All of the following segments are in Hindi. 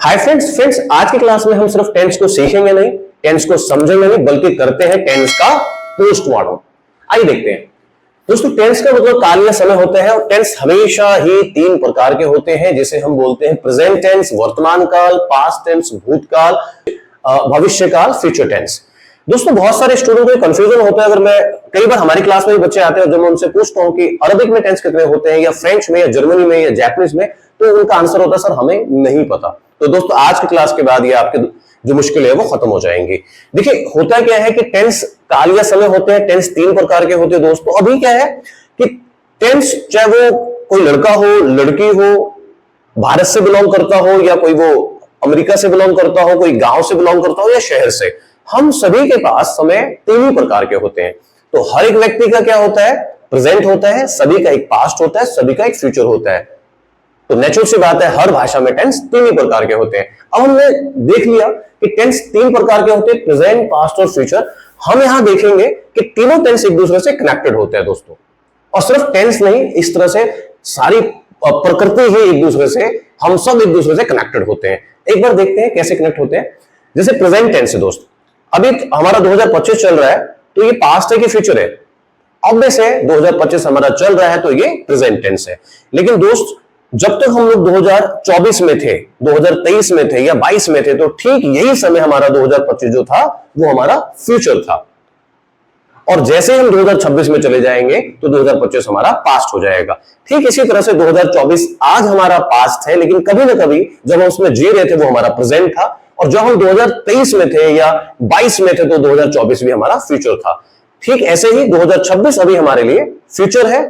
हाय फ्रेंड्स, आज की क्लास में हम सिर्फ टेंस को सीखेंगे नहीं, टेंस को समझेंगे नहीं, बल्कि करते हैं टेंस का पोस्टमार्टम। आइए देखते हैं दोस्तों, टेंस का मतलब काल या समय होता है और टेंस हमेशा ही तीन प्रकार के होते हैं, जिसे हम बोलते हैं प्रेजेंट टेंस, वर्तमान काल, पास्ट टेंस, भूतकाल, भविष्य काल, फ्यूचर टेंस। दोस्तों बहुत सारे स्टूडेंट को कंफ्यूजन होता है। अगर मैं कई बार हमारी क्लास में भी बच्चे आते हैं और जब मैं उनसे पूछता हूं कि अरबिक में टेंस कितने होते हैं, या फ्रेंच में, या जर्मनी में, या जापानीज में, तो उनका आंसर होता है सर हमें नहीं पता। तो दोस्तों आज की क्लास के बाद ये आपके जो मुश्किल है वो खत्म हो जाएंगी। देखिए होता क्या है कि टेंस काल या समय होते हैं, टेंस तीन प्रकार के होते हैं दोस्तों। अभी क्या है कि टेंस चाहे वो कोई लड़का हो, लड़की हो, भारत से बिलोंग करता हो, या कोई वो अमेरिका से बिलोंग करता हो, कोई गांव से बिलोंग करता हो, या शहर से, हम सभी के पास समय तीन ही प्रकार के होते हैं। तो हर एक व्यक्ति का क्या होता है, प्रेजेंट होता है, सभी का एक पास्ट होता है, सभी का एक फ्यूचर होता है। तो नेचुरल सी बात है, हर भाषा में टेंस तीन ही प्रकार के होते हैं। अब हमने देख लिया कि टेंस तीन प्रकार के होते हैं, प्रेजेंट, पास्ट और फ्यूचर। हम यहां देखेंगे कि तीनों टेंस एक दूसरे से कनेक्टेड होते हैं दोस्तों। और सिर्फ टेंस नहीं, इस तरह से सारी प्रकृति ही एक दूसरे से, हम सब एक दूसरे से कनेक्टेड होते हैं। एक बार देखते हैं कैसे कनेक्ट होते हैं। जैसे प्रेजेंट टेंस है दोस्त, अभी हमारा 2025 चल रहा है, तो ये पास्ट है कि फ्यूचर है? ऑब्वियस है, 2025 हमारा चल रहा है तो ये प्रेजेंट टेंस है। लेकिन दोस्त जब तक हम लोग 2024 में थे, 2023 में थे, या 22 में थे, तो ठीक यही समय हमारा 2025 जो था वो हमारा फ्यूचर था। और जैसे हम 2026 में चले जाएंगे तो 2025 हमारा पास्ट हो जाएगा। ठीक इसी तरह से 2024 आज हमारा पास्ट है, लेकिन कभी ना कभी जब हम उसमें जी रहे थे वो हमारा प्रेजेंट था, और जब हम 2023 में थे या 22 में थे तो 2024 भी हमारा फ्यूचर था। ठीक ऐसे ही 2026 अभी हमारे लिए फ्यूचर है,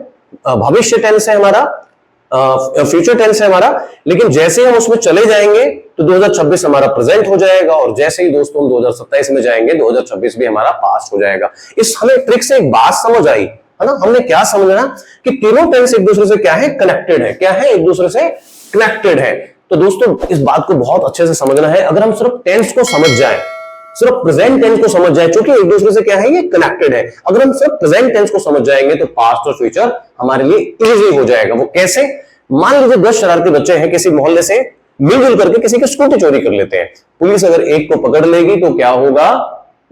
भविष्य टेंस है हमारा, फ्यूचर टेंस है हमारा। लेकिन जैसे हम उसमें चले जाएंगे तो 2026 हमारा प्रेजेंट हो जाएगा, और जैसे ही दोस्तों हम 2027 में जाएंगे 2026 भी हमारा पास्ट हो जाएगा। इस हमें ट्रिक से एक बात समझ आई है ना। हमने क्या समझना कि तीनों टेंस एक दूसरे से क्या है, कनेक्टेड है। क्या है, एक दूसरे से कनेक्टेड है। तो दोस्तों इस बात को बहुत अच्छे से समझना है। अगर हम सिर्फ टेंस को समझ जाए, सिर्फ प्रेजेंट टेंस को समझ जाए, क्योंकि एक दूसरे से क्या है, ये कनेक्टेड है। अगर हम सिर्फ प्रेजेंट टेंस को समझ जाएंगे तो पास्ट और फ्यूचर हमारे लिए इजी हो जाएगा। वो कैसे? मान लीजिए 10 शरारती बच्चे हैं, किसी मोहल्ले से मिलजुल करके किसी की स्कूटी चोरी कर लेते हैं। पुलिस अगर एक को पकड़ लेगी तो क्या होगा?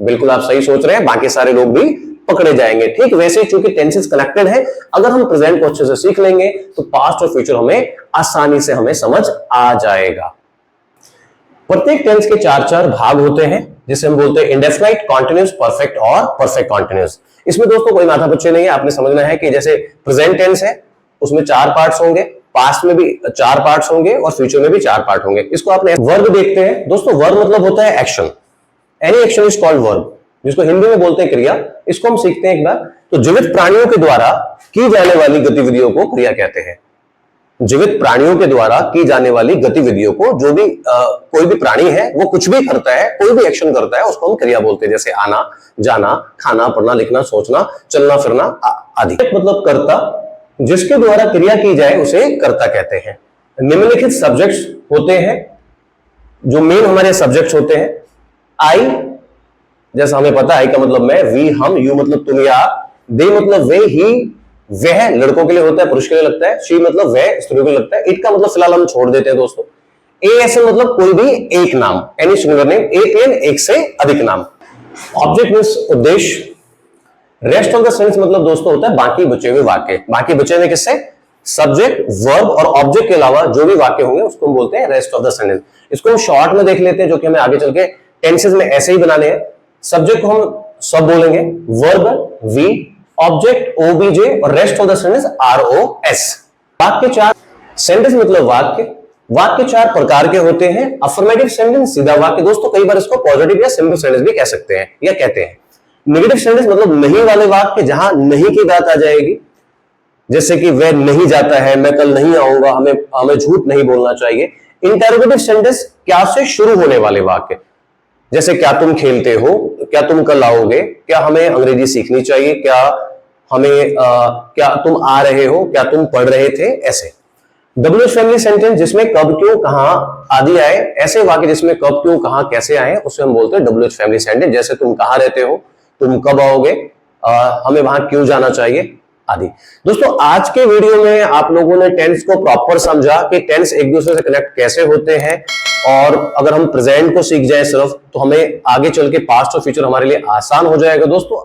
बिल्कुल आप सही सोच रहे हैं, बाकी सारे लोग भी पकड़े जाएंगे। ठीक वैसे ही चूंकि टेंसेस कनेक्टेड है, अगर हम प्रेजेंट को अच्छे से सीख लेंगे तो पास्ट और फ्यूचर हमें आसानी से हमें समझ आ जाएगा। प्रत्येक टेंस के चार चार भाग होते हैं, जिसे हम बोलते हैं इंडेफिनाइट, कॉन्टिन्यूअस, परफेक्ट और परफेक्ट कॉन्टिन्यूअस। इसमें दोस्तों कोई माथा पच्ची नहीं है। आपने समझना है कि जैसे प्रेजेंट टेंस है उसमें चार पार्ट्स होंगे, पास्ट में भी चार पार्ट्स होंगे, और फ्यूचर में भी चार पार्ट होंगे। इसको आपने वर्ब देखते हैं दोस्तों। वर्ब मतलब होता है action. Any action is called verb, जिसको हिंदी में बोलते हैं क्रिया। इसको हम सीखते हैं एक बार। तो जीवित प्राणियों के द्वारा की जाने वाली गतिविधियों को क्रिया कहते हैं। जीवित प्राणियों के द्वारा की जाने वाली गतिविधियों को, जो भी कोई भी प्राणी है वो कुछ भी करता है, कोई भी एक्शन करता है, उसको हम क्रिया बोलते हैं। जैसे आना, जाना, खाना, पढ़ना, लिखना, सोचना, चलना फिरना आदि। मतलब कर्ता, जिसके द्वारा क्रिया की जाए उसे कर्ता कहते हैं। निम्नलिखित सब्जेक्ट्स होते हैं, जो मेन हमारे सब्जेक्ट्स होते हैं। आई, जैसा हमें पता है, आई का मतलब मैं, वी हम, यू मतलब तुम या आप, दे मतलब वे, ही वह लड़कों के लिए होता है, पुरुष के लिए लगता है, शी मतलब वह स्त्रियों के लिए लगता है, इट का मतलब फिलहाल हम छोड़ देते हैं दोस्तों। ए ऐसे मतलब कोई भी एक नाम, एनी सिंगुलर नेम, एक से अधिक नाम। ऑब्जेक्ट मींस उद्देश्य। रेस्ट ऑफ द सेंटेंस मतलब दोस्तों होता है बाकी बचे हुए वाक्य। बाकी बचे हुए किससे? सब्जेक्ट, वर्ब और ऑब्जेक्ट के अलावा जो भी वाक्य होंगे उसको हम बोलते हैं रेस्ट ऑफ द सेंटेंस। इसको हम शॉर्ट में देख लेते हैं, जो कि हमें आगे चल के टेंसेस में ऐसे ही बनाने हैं। सब्जेक्ट को हम सब बोलेंगे, वर्ब वी, ऑब्जेक्ट ओबीजे, और rest of the sentence ROS. वाक्य चार, सेंटेंस मतलब वाक्य। वाक्य चार प्रकार के होते हैं। अफर्मेटिव सेंटेंस, सीधा वाक्य दोस्तों, कई बार इसको पॉजिटिव या सिंपल सेंटेंस भी कह सकते हैं या कहते हैं। नेगेटिव सेंटेंस मतलब नहीं वाले वाक्य, जहां नहीं की बात आ जाएगी। जैसे कि वह नहीं जाता है, मैं कल नहीं आऊंगा, हमें झूठ नहीं बोलना चाहिए। इंटरोगेटिव सेंटेंस, क्या से शुरू होने वाले वाक्य, जैसे क्या तुम खेलते हो, क्या तुम कल आओगे, क्या हमें अंग्रेजी सीखनी चाहिए, क्या क्या तुम आ रहे हो, क्या तुम पढ़ रहे थे, ऐसे। डब्ल्यूएच फैमिली सेंटेंस, जिसमें कब, क्यों, कहां आदि आए, ऐसे वाक्य जिसमें कब, क्यों, कहां, कैसे आए, उसे हम बोलते हैं डब्ल्यूएच फैमिली सेंटेंस। जैसे तुम कहां रहते हो, तुम कब आओगे, हमें वहां क्यों जाना चाहिए आदि। दोस्तों आज के वीडियो में आप लोगों ने टेंस को प्रॉपर समझा कि टेंस एक दूसरे से कनेक्ट कैसे होते हैं, और अगर हम प्रेजेंट को सीख जाए सिर्फ, तो हमें आगे चल के पास्ट और फ्यूचर हमारे लिए आसान हो जाएगा दोस्तों।